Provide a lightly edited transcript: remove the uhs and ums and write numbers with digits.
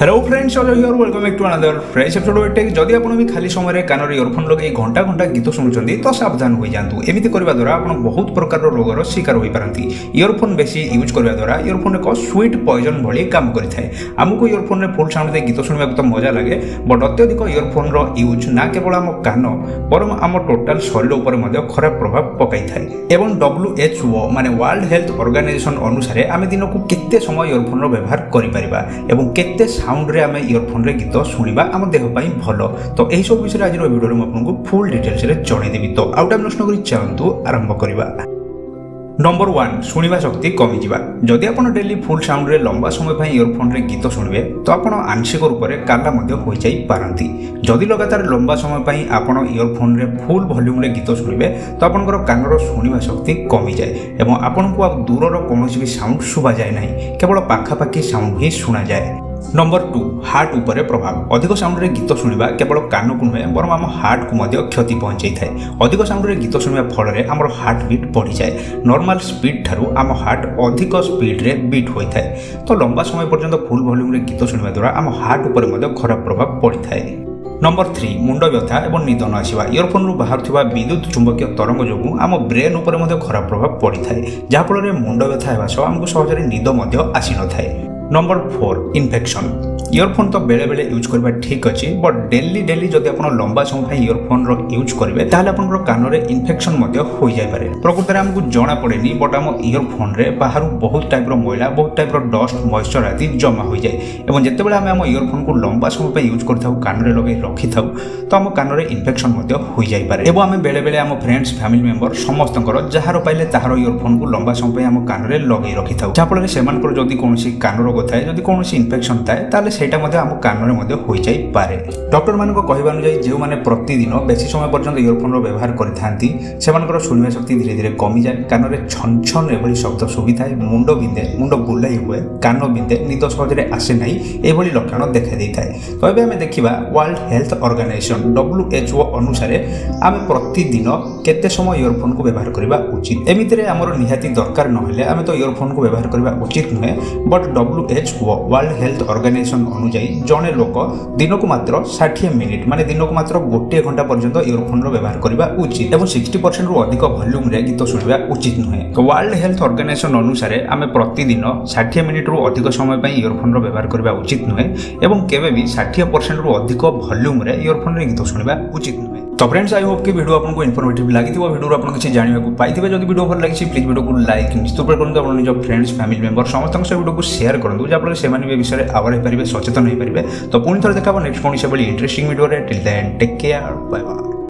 Hello friends, all here welcome back to another fresh episode of tech. जदि आपण भी खाली समय रे कानर इयरफोन लगे घंटा घंटा गीत शुणुचंदी तो सावधान हो जांतु। एमिति करबा द्वारा आपण बहुत प्रकार रोगर शिकार होई पारंती। इयरफोन बेसी यूज करबा द्वारा इयरफोन एक स्वीट पॉइजन भली काम करिथाय। हमको इयरफोन रे फुल साउंड दे गीत सुनबा तो मजा लागे, बट अत्यधिक इयरफोन रो यूज ना केवल हम कान बरम हम टोटल शरीर ऊपर मध्ये खराब प्रभाव पकाई थाए। एवं WHO माने वर्ल्ड हेल्थ ऑर्गेनाइजेशन अनुसार आमे दिन को केते समय इयरफोन रो व्यवहार करि परिबा एवं केते साउंड रे आमे इयरफोन रे गीत सुनिबा हम देह पई भलो। तो एही सब विषय आज वीडियो रे म आपनको फुल डिटेल्स रे जणे देबी। तो आउट ऑफ नष्ट करी चलंतु आरंभ करिबा। नंबर 1, शुणिबा शक्ति कमी जिबा। जदि आपण डेली फुल साउंड रे लंबा समय पई इयरफोन रे गीत सुनिबे तो आपण आंशिक रूप रे काला मध्ये होई जाई पारंती। जदि लगातार लंबा समय पई आपण इयरफोन रे फुल वॉल्यूम रे गीत सुनिबे तो आपनकर कानर शुणिबा शक्ति कमी जाए एवं आपन को दूरर कोनोसी भी साउंड सुबा जाए नाही, केवल पाखा पाखी साउंड ही सुना जाए। नंबर 2, हार्ट ऊपर प्रभाव। अधिक साउंड रे गीत सुनिबा केवल कान को नुहे बरम आम हार्ट को मध्य क्षति पहुंचाई थाए। अधिक साउंड रे गीत सुनिबा फल रे हमर हार्ट बीट बढ़ी जाए। नॉर्मल स्पीड थारु आम हार्ट अधिक स्पीड रे बीट होई थाए। तो लंबा समय पर्यंत फुल वॉल्यूम रे गीत सुनिबा द्वारा आम हार्ट ऊपर मध्य खराब प्रभाव पड़ी थाए। नंबर 3, मुंड व्यथा एवं निद न आसवा। इयरफोन रु बाहर थिबा विद्युत चुंबकीय तरंग जोगु आम ब्रेन ऊपर मध्य खराब प्रभाव पड़ी थाए, जहा फल रे मुंड व्यथा हेबा सह हमको सहजरे निद मध्य आसी न थाए। Number 4, infection. इयरफोन तो बेले बेले यूज करबा ठीक अछि, बट डेली जदि आपण लंबा समय पई इयरफोन रो यूज करिवे ताले आपनरो कान रे इन्फेक्शन मध्य होई जाय पारे। प्रकृति रे हमकु जणा पड़ेनी, बट हम इयरफोन रे बाहर बहुत टाइप रो मैला, बहुत टाइप रो डस्ट, मॉइस्चर आदि जमा होई जाय एवं जेतेबेले हम इयरफोन को लंबा समय पई यूज करथाउ, कान रे लगे रखि थाउ तो हम कान रे इन्फेक्शन मध्य होई जाय पारे। एवं हम बेले बेले हम फ्रेंड्स, फैमिली मेंबर समस्तंकर जहार पाइले ताहार इयरफोन को लंबा समय पई हम कान रे लगे रखि थाउ, जहा फल रे सेमानकर जदि कोनोसी कान रोग थाए, जदि कोनोसी इन्फेक्शन थाए ताले सेटा मध्य हम कान रे मध्य होई जाई पारे। डॉक्टर मान को कहबा अनुसार जे माने प्रतिदिन बेसी समय पर्यंत इयरफोन रो व्यवहार करथांती सेमानकर सुनिबा शक्ति धीरे धीरे कमी जाए। कान रे छन छन एभली शब्द सुबि थाए, मुंड बिंदे, मुंड बुलाई हुए, कान बिंदे, निद सहजरे आसे नाही, एभली लक्षण देखा देई थाए। तो एबे हमें देखिबा वर्ल्ड हेल्थ ऑर्गेनाइजेशन WHO अनुसार आमे प्रतिदिन केते समय इयरफोन को व्यवहार करबा उचित। एमिति रे हमर निहाती दरकार नहले आमे तो इयरफोन को व्यवहार करबा उचित नुहे, but WHO world health organization अनुसार जने लोक दिन को मात्र 60 मिनिट माने दिन को मात्र 1 घंटा पर्यंत इयरफोन रो व्यवहार करबा उचित एवं 60% रु अधिक वॉल्यूम रे गीत सुनिबा उचित नुहे। वर्ल्ड हेल्थ ऑर्गेनाइजेशन अनुसार आमे प्रतिदिन 60 मिनिट रु अधिक समय पई इयरफोन रो व्यवहार करबा उचित नुहे एवं केबे भी 60% रु अधिक वॉल्यूम रे इयरफोन रे गीत सुनिबा उचित नुहे। तो फ्रेंड्स, आई होप कि वीडियो आपको इन्फॉर्मेटिव लागिथिबो। वीडियो आपन किछि जानिबा को पाइथिबे। जदि वीडियो भल लागिछि प्लीज वीडियो को लाइक निश्चित रूप करंतु। आपन निज फ्रेंड्स, फैमिली मेंबर समस्त से वीडियो को शेयर करंतु, जा पर सेमानि बे विषय रे आवर हे परिबे, सचेतन हे परिबे। तो पुणी थोर देखाबो नेक्स्ट कोन से बली इंटरेस्टिंग वीडियो रे। Till then take care, bye bye.